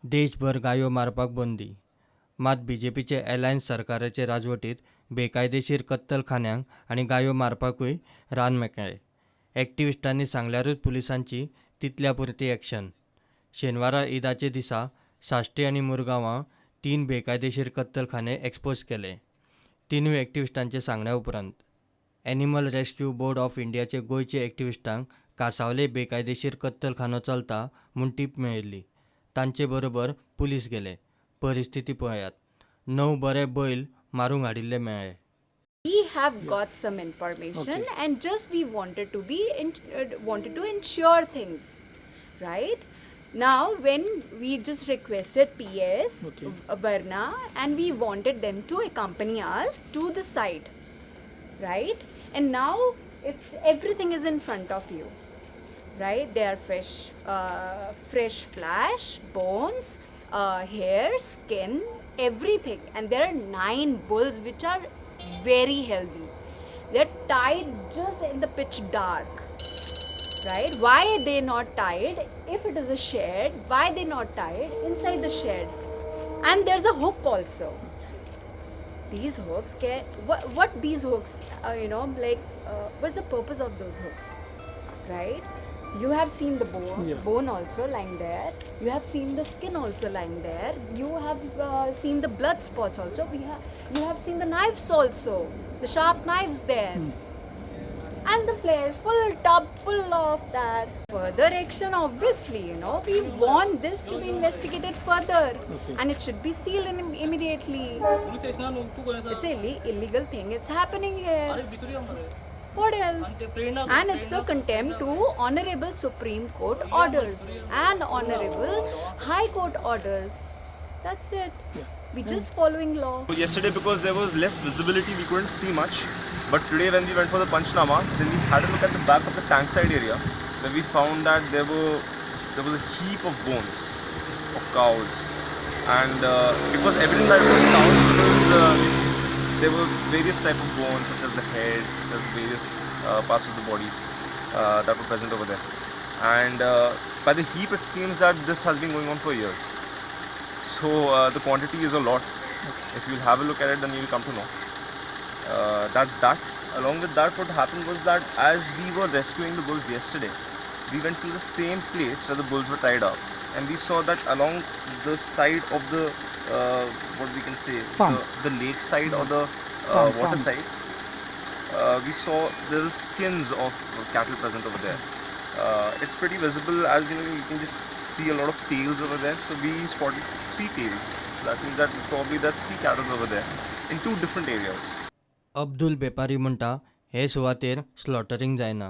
देशभर गायो मारपाक बंदी. मात बीजेपीचे अलायन्स सरकाराचे राजवटीत बेकायदेशीर कत्तलखान्यांक आणि गायो मारपाकूय रान मेकळे. एक्टिविस्टांनी सांगल्यारूच पुलिसांची तितल्या पुरती ॲक्शन. शेनवारा ईदाचे दिसा साश्टी आणि मुरगांवां 3 बेकायदेशीर कत्तलखाने एक्सपोज केले. तिनूय एक्टिविस्टांचे सांगण्या उपरांत एनिमल रेस्क्यू बोर्ड ऑफ इंडियाचे गोंयचे एक्टिविस्टांक कांसावले बेकायदेशीर कत्तलखानो चलता म्हूण टीप मेळिल्ली. तांचे बरोबर पुलीस गेले. परिस्थिती पळयात. 9 बरे बैल मारूंक हाडिल्ले मेळ्ळे. We have got some information and just we wanted to ensure things, right? Now when we just requested PS Varna and we wanted them to accompany us to the site, right? And now everything is in front of you, right? They are fresh flesh, bones, hair, skin, everything, and there are 9 bulls which are very healthy. They're tied just in the pitch dark, right? Why are they not tied? If it is a shed, why they not tied inside the shed? And there's a hook also. These hooks what these hooks what's the purpose of those hooks, right? You have seen the bone also lying there. You have seen the skin also lying there. You have seen the blood spots also. You have seen the knives also, the sharp knives there. And the flesh, full tub full of that. Further action, obviously, we want this to be investigated further. And it should be sealed immediately. It's an illegal thing. It's happening here. What else? And it's a contempt to Honorable Supreme Court orders and Honorable High Court orders. That's it. We just following law. Yesterday, because there was less visibility, we couldn't see much. But today, when we went for the Panchnama, then we had a look at the back of the tank side area, where we found that there was a heap of bones of cows, and it was evident that it was cows because there were various type of bones, such as the head, such as various parts of the body that were present over there. And by the heap, it seems that this has been going on for years. So the quantity is a lot. If you'll have a look at it, then you'll come to know. That's that. Along with that, what happened was that as we were rescuing the bulls yesterday, we went to the same place where the bulls were tied up, and we saw that along the side of the what we can say, the lake side or the water side, we saw there is skins of cattle present over there. It's pretty visible, as you can just see a lot of tails over there. So we spotted 3 tails. So that means that probably there are 3 cattle over there in 2 different areas. Abdul बेपारी म्हणटा हे सुवातेर slaughtering जायना.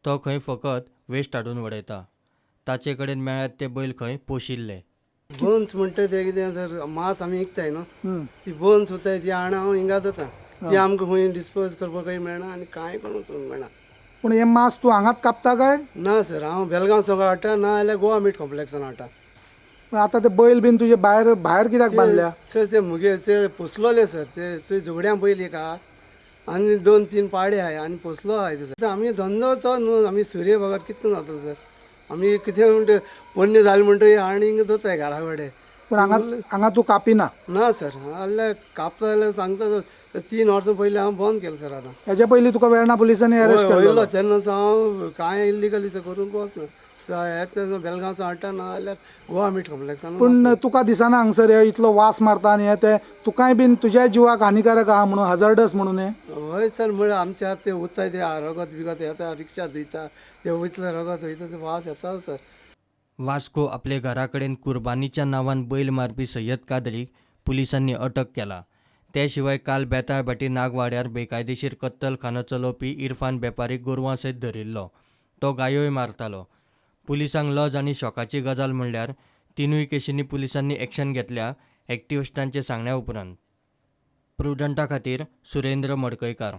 तो खंय फकत waste हाडून वडयता. ताचे कडेन मेळ्ळ्यात ते बैल खंय पोशिल्ले. बोन्स म्हणटा ते कितें जर मांस आमी विकताय न्हू, ती बोन्स वताय ती हाडून हांव हिंगा जाता, ती आमकां खंय डिस्पोज करपाकय मेळना आनी कांय करूंक मेळना. पूण हे मांस तूं हांगाच कापता काय? ना सर, हांव बेलगांव सगळो हाडटा, ना जाल्यार गोवा मीट कॉम्प्लेक्सान हाडटा. पण आतां ते बैल बीन तुजे भायर कित्याक बांदल्या? सर ते मुगे ते पोसलोले सर, ते झगड्यां बैल एक आहा आनी 2-3 पाडे आहाय आनी पोसलो आहाय. सर आमी धंदो तो न्हू, आमी सूर्य भगत कितें करून जाता सर. आमी कितें म्हणटा पण्य जालें म्हणटा आनी हिंगा दोताय घरा कडेन. पूण हांगा तूं कापिना? ना सर, जाल्यार कापता जाल्यार सांगता. 3 वर्सां पयलीं हांव बंद केलें सर. आतां हेच्या पयलीं तुका वेर्णा पुलिसांनी अरेस्ट केल्लो? तेन्ना हांव कांय इल्लीगल दिसा करूंक वचना. बेलगांवचो हाडटा, ना जाल्यार गोवा मीट कॉम्प्लेक्सान. पूण तुका दिसना हांगसर इतलो वास मारता आनी ते तुकाय बीन तुज्या जिवाक हानिकारक आहा म्हणून, हजार्डस म्हणून हे? हय सर, म्हळ्यार आमच्या ते उरताय ते रगत बिगत येता, रिक्षा धुयता, ते वयतले रगत वयता, ते वास येता सर. वास्को आपले घरा कडेन कुर्बानीच्या नांवान बैल मारपी सय्यद कादरीक पुलिसांनी अटक केला. ते शिवाय काल बेताळभाटी नागवाड्यार बेकायदेशीर कत्तलखानो चलोवपी इरफान बेपारीक गोरवां सयत धरिल्लो. तो गायोय मारतालो. पुलिसांक लज आनी शॉकाची गजाल म्हणल्यार तिनूय केशींनी पुलिसांनी ॲक्शन घेतल्या एक्टिविस्टांचे सांगण्या उपरांत. प्रुडंटा खातीर सुरेंद्र मडकयकार.